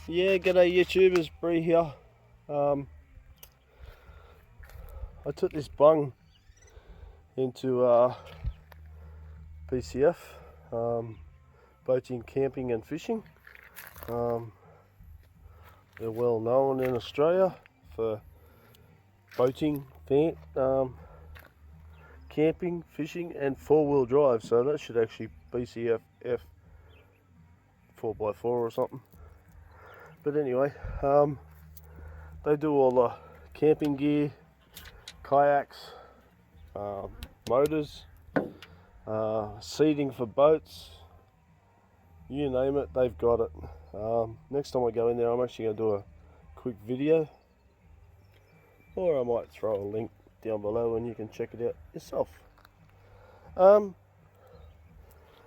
Yeah, g'day YouTubers, Bree here. I took this bung into PCF, boating, camping and fishing. They're well known in Australia for boating, camping, fishing and four-wheel drive, so that should actually PCF F 4x4 or something. But anyway, they do all the camping gear, kayaks, motors, seating for boats, you name it, they've got it. Next time I go in there, I'm actually going to do a quick video, or I might throw a link down below and you can check it out yourself.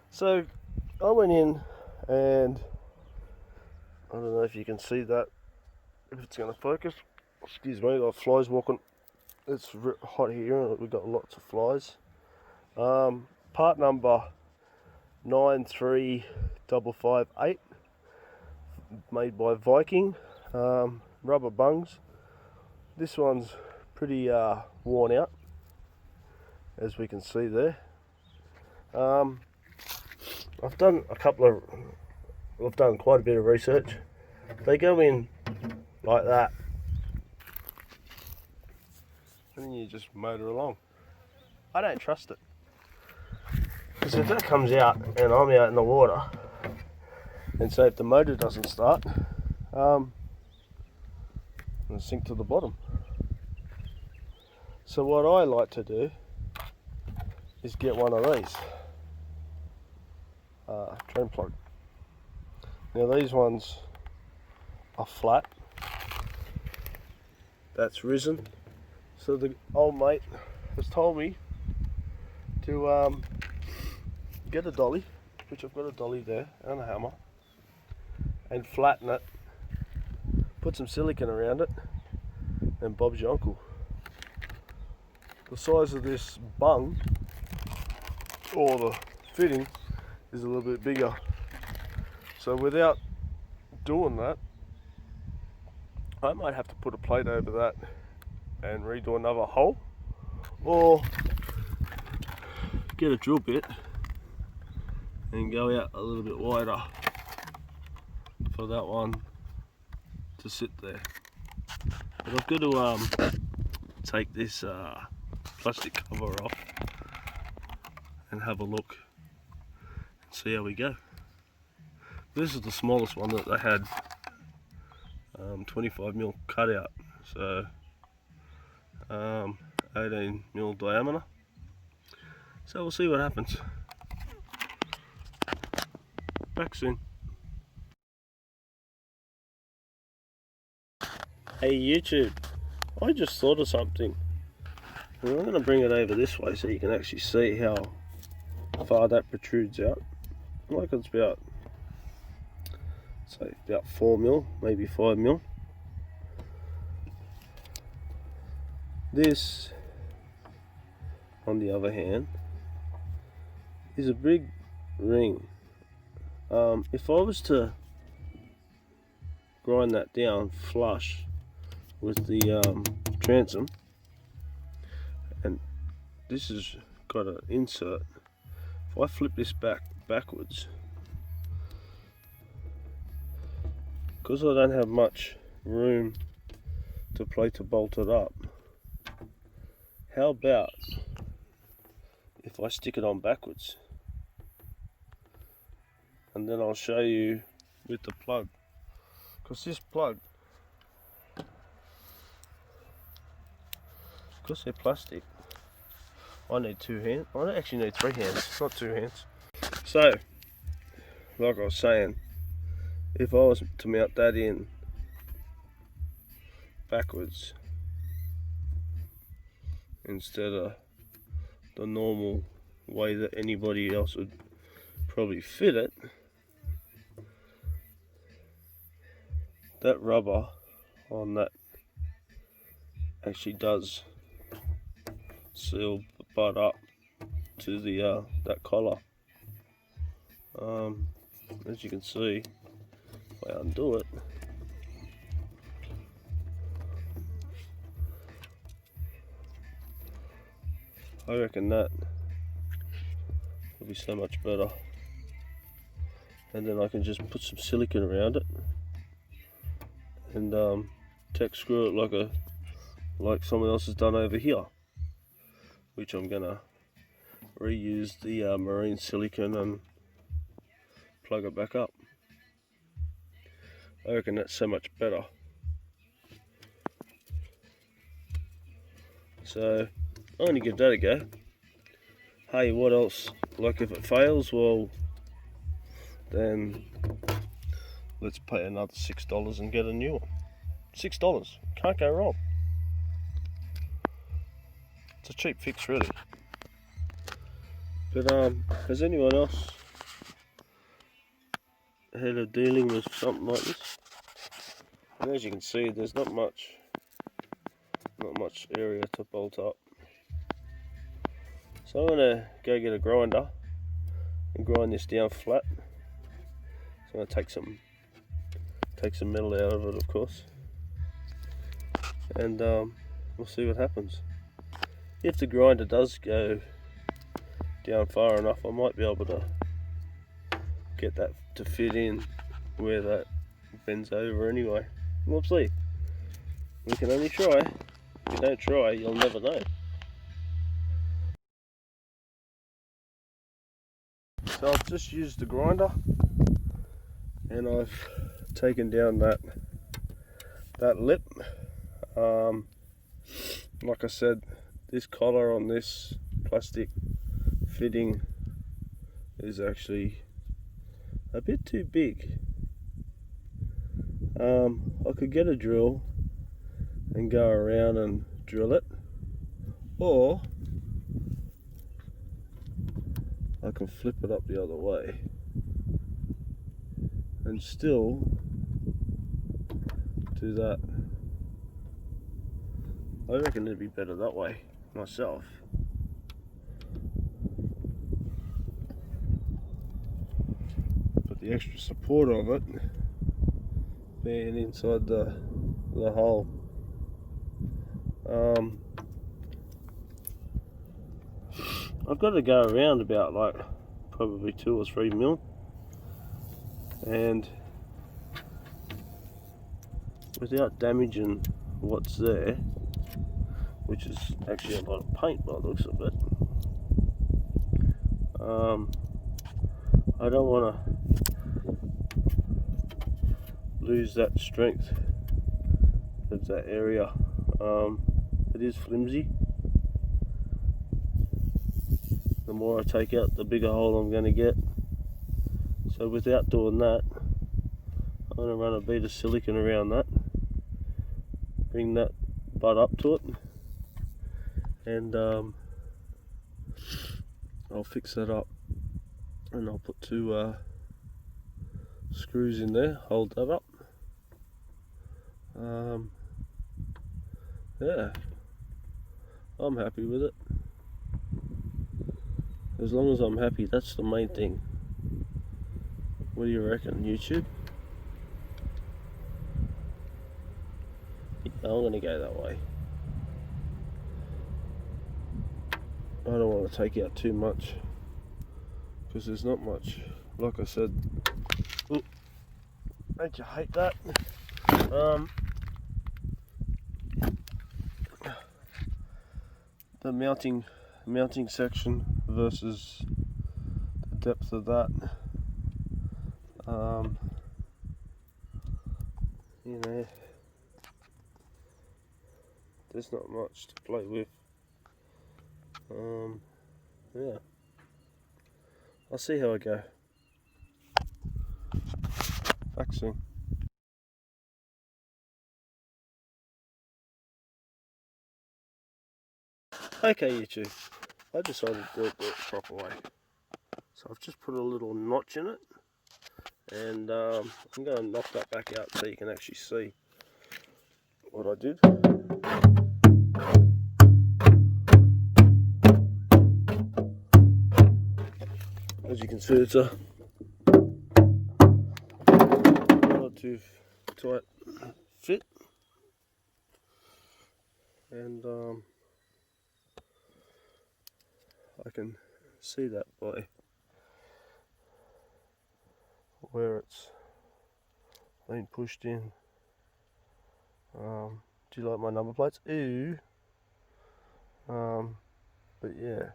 So I went in and I don't know if you can see that, if it's going to focus. Excuse me, the flies walking. It's hot here and we've got lots of flies. Part number 93558, made by Viking, rubber bungs. This one's pretty worn out, as we can see there. I've done quite a bit of research. They go in like that, and then you just motor along. I don't trust it, because if that comes out and I'm out in the water, and say if the motor doesn't start, it'll sink to the bottom. So what I like to do is get one of these drain plug. Now these ones are flat. That's risen. So the old mate has told me to get a dolly, which I've got a dolly there and a hammer, and flatten it, put some silicone around it, and Bob's your uncle. The size of this bung, or the fitting, is a little bit bigger. So without doing that, I might have to put a plate over that and redo another hole, or get a drill bit and go out a little bit wider for that one to sit there. But I've got to take this plastic cover off and have a look and see how we go. This is the smallest one that they had, 25mm cutout, so 18mm diameter. So we'll see what happens. Back soon. Hey YouTube, I just thought of something. And I'm going to bring it over this way so you can actually see how far that protrudes out. Like it's about, say, about 4mm, maybe 5mm. This, on the other hand, is a big ring. If I was to grind that down flush with the transom, and this has got an insert, if I flip this backwards, because I don't have much room to bolt it up, how about if I stick it on backwards, and then I'll show you with the plug, because this plug, because they're plastic, I need 2 hands. I actually need 3 hands, not 2 hands. So, like I was saying, if I was to mount that in backwards instead of the normal way that anybody else would probably fit it, that rubber on that actually does seal the butt up to the that collar. As you can see, if I undo it, I reckon that will be so much better. And then I can just put some silicone around it and tack screw it like someone else has done over here, which I'm gonna reuse the marine silicone and plug it back up. I reckon that's so much better. So I'm gonna give that a go. Hey, what else? Like if it fails, well then let's pay another $6 and get a new one. $6, can't go wrong. It's a cheap fix really. But has anyone else had a dealing with something like this? And as you can see, there's not much area to bolt up. So I'm gonna go get a grinder and grind this down flat. So I'm gonna take some metal out of it, of course, and we'll see what happens. If the grinder does go down far enough, I might be able to get that to fit in where that bends over anyway. We'll see. We can only try. If you don't try, you'll never know. So I've just used the grinder and I've taken down that lip. Like I said, this collar on this plastic fitting is actually a bit too big. I could get a drill and go around and drill it, or I can flip it up the other way and still do that. I reckon it'd be better that way myself. But the extra support of it being inside the hole. I've got to go around about like probably 2 or 3 mil, and without damaging what's there, which is actually a lot of paint by the looks of it, I don't want to lose that strength of that area. It is flimsy. The more I take out, the bigger hole I'm going to get. So without doing that, I'm going to run a bead of silicone around that, bring that butt up to it, and I'll fix that up, and I'll put 2 screws in there, hold that up. Yeah, I'm happy with it. As long as I'm happy, that's the main thing. What do you reckon, YouTube? Yeah, I'm gonna go that way. I don't want to take out too much because there's not much. Like I said, oh, don't you hate that? The mounting section versus the depth of that. You know, there's not much to play with. Yeah, I'll see how I go. Back soon. Okay, YouTube, I decided to do it the proper way. So I've just put a little notch in it, and I'm going to knock that back out so you can actually see what I did. As you can see, it's a not too tight fit, and I can see that by where it's been pushed in. Do you like my number plates? Ew. But yeah,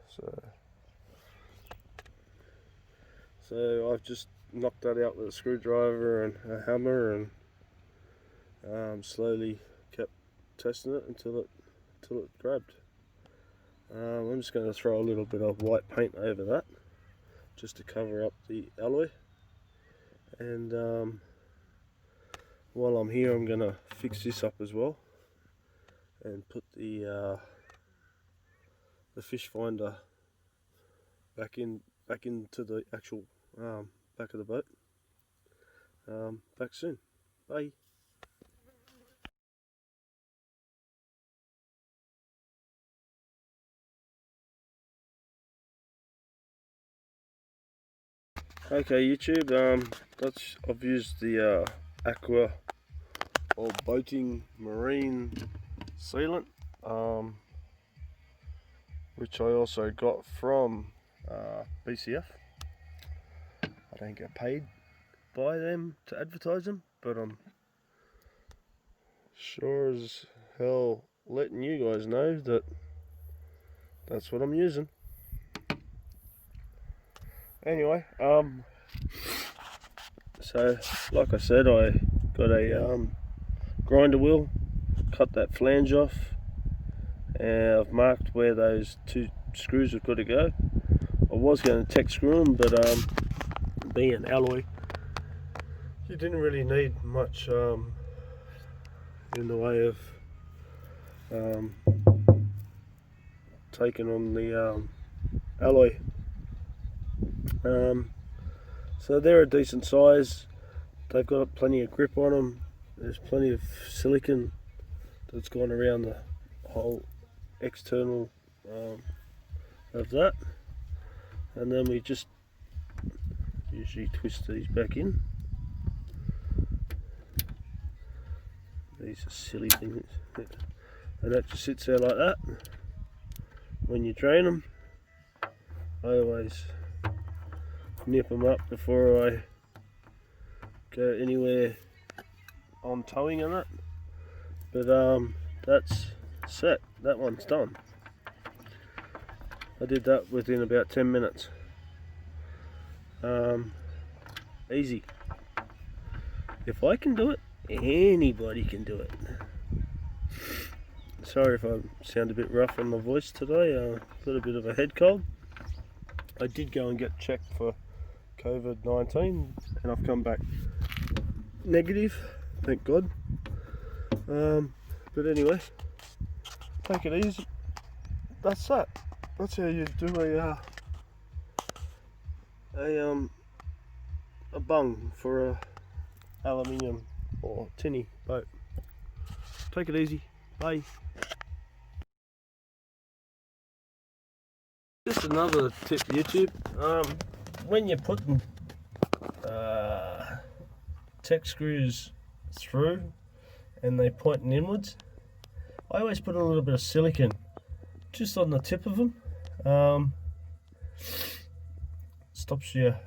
so I've just knocked that out with a screwdriver and a hammer, and slowly kept testing it until it grabbed. I'm just going to throw a little bit of white paint over that just to cover up the alloy, and while I'm here I'm going to fix this up as well and put the fish finder back into the actual back of the boat. Back soon. Bye. Okay, YouTube, I've used the aqua or boating marine sealant, which I also got from BCF. I don't get paid by them to advertise them, but I'm sure as hell letting you guys know that that's what I'm using. Anyway, so like I said, I got a grinder wheel, cut that flange off, and I've marked where those two screws have got to go. I was going to tech screw them, but being alloy, you didn't really need much in the way of taking on the alloy. So they're a decent size. They've got plenty of grip on them. There's plenty of silicon that's gone around the whole external of that, and then we just usually twist these back in. These are silly things, and that just sits there like that. When you drain them, I always nip them up before I go anywhere on towing and that. But that's set. That one's done. I did that within about 10 minutes. Easy. If I can do it, anybody can do it. Sorry if I sound a bit rough on my voice today. Got a bit of a head cold. I did go and get checked for COVID-19 and I've come back negative, thank God. But anyway, take it easy. That's that. That's how you do a bung for a aluminium or tinny boat. Take it easy. Bye. Just another tip, YouTube. When you're putting tech screws through and they pointing inwards, I always put a little bit of silicone just on the tip of them. Stops your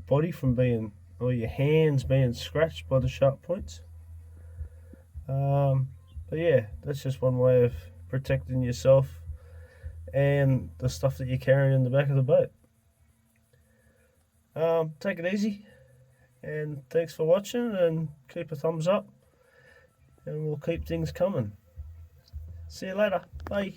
body from being, or your hands being scratched by the sharp points. But yeah, that's just one way of protecting yourself and the stuff that you're carrying in the back of the boat. Take it easy, and thanks for watching, and keep a thumbs up, and we'll keep things coming. See you later. Bye.